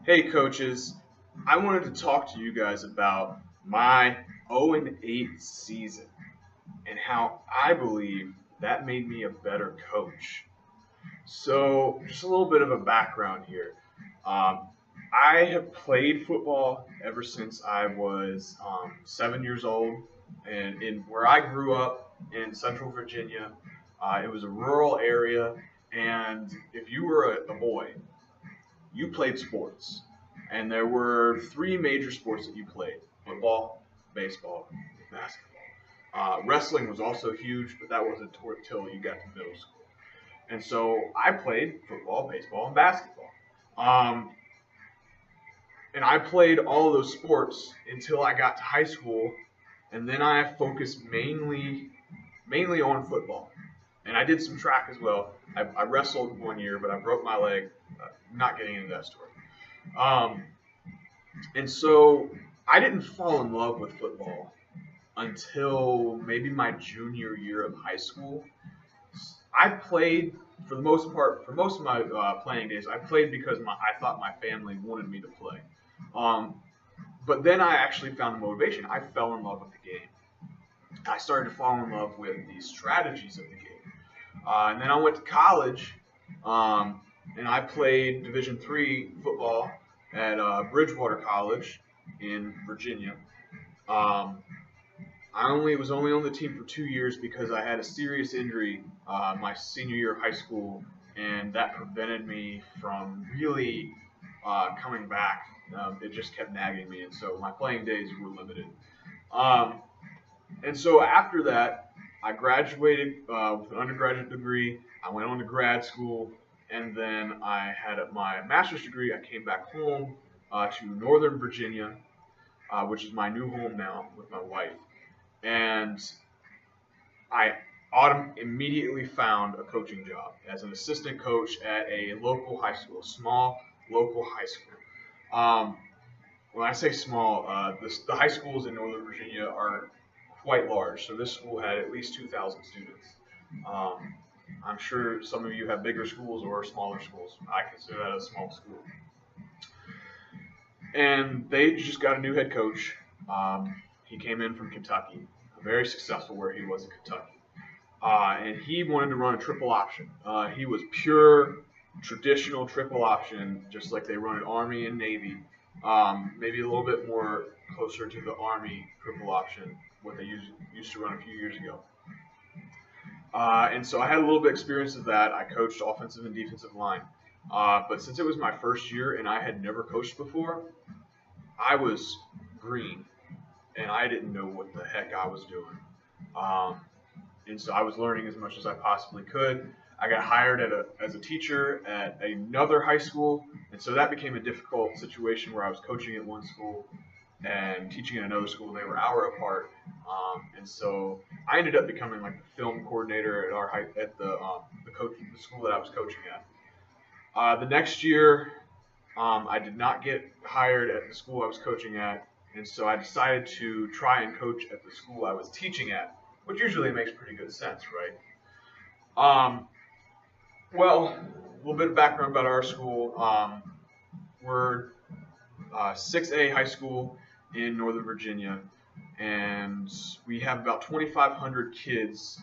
Hey coaches, I wanted to talk to you guys about my 0-8 season and how I believe that made me a better coach. So, just a little bit of a background here. Um, I have played football ever since I was 7 years old, and in where I grew up in Central Virginia, it was a rural area, and if you were a boy, you played sports, and there were three major sports that you played: football, baseball, and basketball. Wrestling was also huge, but that wasn't until you got to middle school. And so I played football, baseball, and basketball. Um, and I played all of those sports until I got to high school, and then I focused mainly on football. And I did some track as well. I wrestled one year, but I broke my leg. Not getting into that story. Um, and so I didn't fall in love with football until maybe my junior year of high school. I played for the most part, for most of my playing days, I played because I thought my family wanted me to play. Um, but then I actually found the motivation. I fell in love with the game. I started to fall in love with the strategies of the game. And then I went to college, and I played Division III football at Bridgewater College in Virginia. Um, I only was only on the team for 2 years because I had a serious injury my senior year of high school, and that prevented me from really coming back. It just kept nagging me, and so my playing days were limited. Um, and so after that, I graduated with an undergraduate degree. I went on to grad school, and then I had my master's degree. I came back home to Northern Virginia, which is my new home now with my wife. And I immediately found a coaching job as an assistant coach at a local high school, a small local high school. Um, when I say small, the high schools in Northern Virginia are quite large. So this school had at least 2,000 students. Um, I'm sure some of you have bigger schools or smaller schools. I consider that a small school. And they just got a new head coach. He came in from Kentucky, very successful where he was in Kentucky. And he wanted to run a triple option. He was pure traditional triple option, just like they run at Army and Navy. Maybe a little bit more closer to the Army triple option, what they used to run a few years ago. And so I had a little bit of experience of that. I coached offensive and defensive line. But since it was my first year and I had never coached before, I was green and I didn't know what the heck I was doing. And so I was learning as much as I possibly could. I got hired as a teacher at another high school, and so that became a difficult situation where I was coaching at one school and teaching at another school. They were an hour apart, and so I ended up becoming like the film coordinator at the school that I was coaching at. The next year, I did not get hired at the school I was coaching at, and so I decided to try and coach at the school I was teaching at, which usually makes pretty good sense, right? Well, a little bit of background about our school. We're 6A high school in Northern Virginia, and we have about 2,500 kids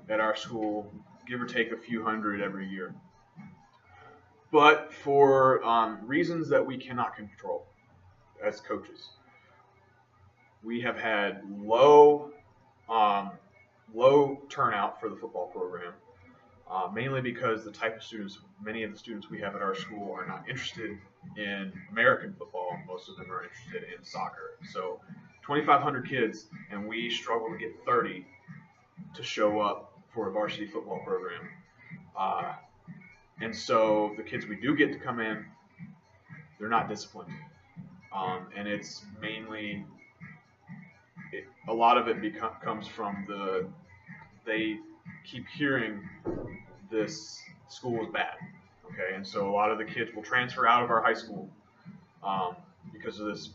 at our school, give or take a few hundred every year. But for reasons that we cannot control as coaches, we have had low turnout for the football program, mainly because many of the students we have at our school are not interested in American football. Most of them are interested in soccer. So 2,500 kids, and we struggle to get 30 to show up for a varsity football program. And so the kids we do get to come in, they're not disciplined. And it's mainly, a lot of it comes from they keep hearing this school is bad. Okay, and so a lot of the kids will transfer out of our high school because of this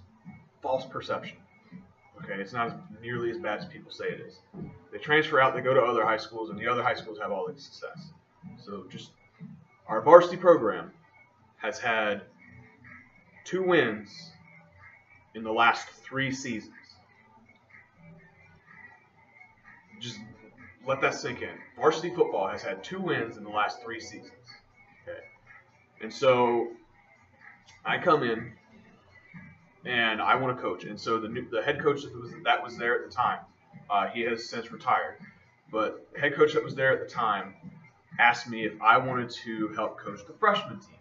false perception. Okay, it's not nearly as bad as people say it is. They transfer out, they go to other high schools, and the other high schools have all the success. So just our varsity program has had 2 wins in the last 3 seasons. Just let that sink in. Varsity football has had 2 wins in the last 3 seasons. Okay. And so I come in and I want to coach. And so the head coach that was there at the time, he has since retired. But the head coach that was there at the time asked me if I wanted to help coach the freshman team.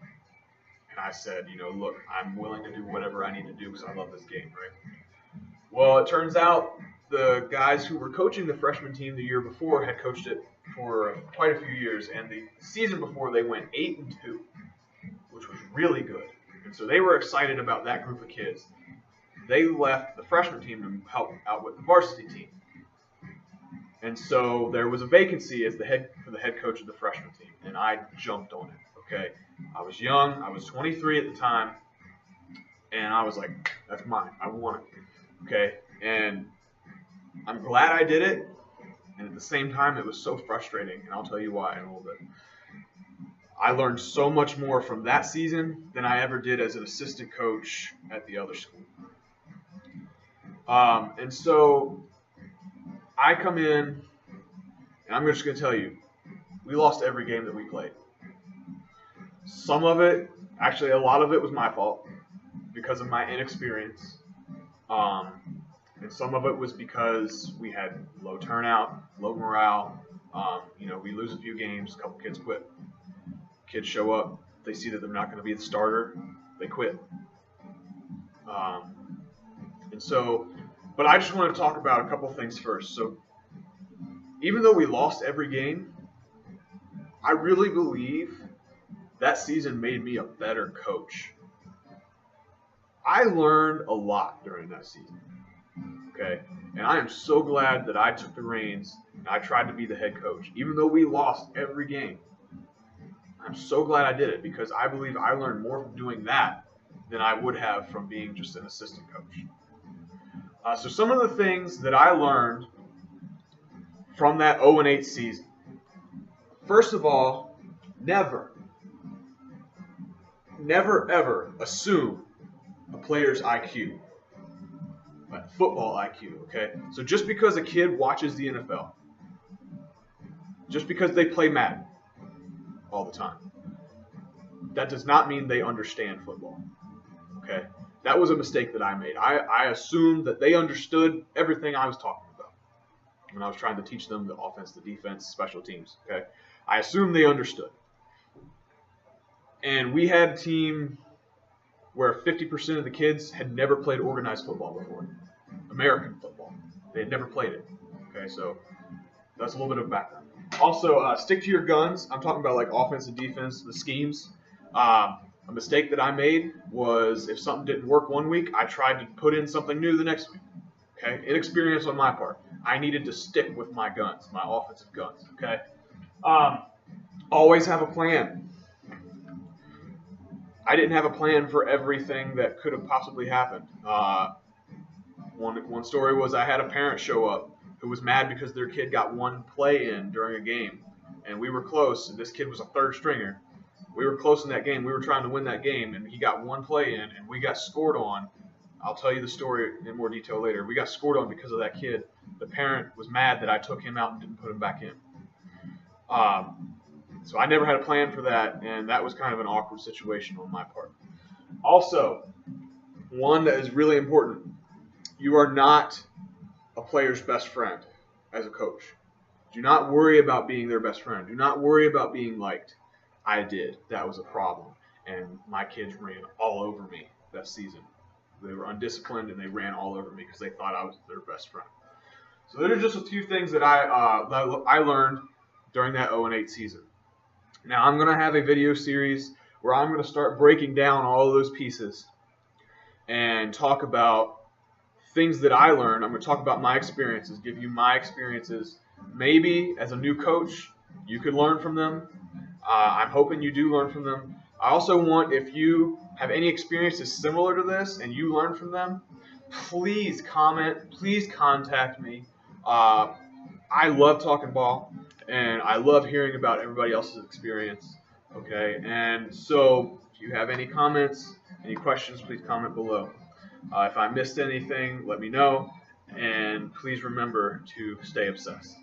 And I said, look, I'm willing to do whatever I need to do because I love this game, right? Well, it turns out the guys who were coaching the freshman team the year before had coached it for quite a few years. And the season before, they went 8-2, which was really good. And so they were excited about that group of kids. They left the freshman team to help out with the varsity team. And so there was a vacancy for the head coach of the freshman team, and I jumped on it, okay? I was young. I was 23 at the time, and I was like, that's mine. I want it, okay? And I'm glad I did it, and at the same time, it was so frustrating, and I'll tell you why in a little bit. I learned so much more from that season than I ever did as an assistant coach at the other school. And so I come in, and I'm just going to tell you, we lost every game that we played. Some of it, actually a lot of it was my fault because of my inexperience. And some of it was because we had low turnout, low morale. We lose a few games, a couple kids quit. Kids show up, they see that they're not going to be the starter, they quit. But I just want to talk about a couple things first. So even though we lost every game, I really believe that season made me a better coach. I learned a lot during that season, okay? And I am so glad that I took the reins and I tried to be the head coach. Even though we lost every game, I'm so glad I did it because I believe I learned more from doing that than I would have from being just an assistant coach. So some of the things that I learned from that 0-8 season. First of all, never ever assume a player's IQ, football IQ, okay? So just because a kid watches the NFL, just because they play Madden all the time, that does not mean they understand football, okay? That was a mistake that I made. I assumed that they understood everything I was talking about when I was trying to teach them the offense, the defense, special teams, okay? I assumed they understood. And we had a team where 50% of the kids had never played organized football before, American football. They had never played it, okay? So that's a little bit of background. Also, stick to your guns. I'm talking about like offense and defense, the schemes. A mistake that I made was if something didn't work one week, I tried to put in something new the next week. Okay, inexperience on my part. I needed to stick with my guns, my offensive guns. Okay, always have a plan. I didn't have a plan for everything that could have possibly happened. One story was I had a parent show up who was mad because their kid got one play in during a game, and we were close. And this kid was a third stringer. We were close in that game. We were trying to win that game, and he got one play in, and we got scored on. I'll tell you the story in more detail later. We got scored on because of that kid. The parent was mad that I took him out and didn't put him back in. So I never had a plan for that, and that was kind of an awkward situation on my part. Also, one that is really important, you are not a player's best friend as a coach. Do not worry about being their best friend. Do not worry about being liked. I did. That was a problem. And my kids ran all over me that season. They were undisciplined, and they ran all over me because they thought I was their best friend. So there are just a few things that I learned during that 0-8 season. Now I'm going to have a video series where I'm going to start breaking down all of those pieces and talk about things that I learned. I'm going to talk about my experiences, give you my experiences. Maybe as a new coach, you could learn from them. I'm hoping you do learn from them. I also want, if you have any experiences similar to this and you learn from them, please comment, please contact me. I love talking ball, and I love hearing about everybody else's experience, okay? And so If you have any comments, any questions, please comment below. If I missed anything, let me know. And please remember to stay obsessed.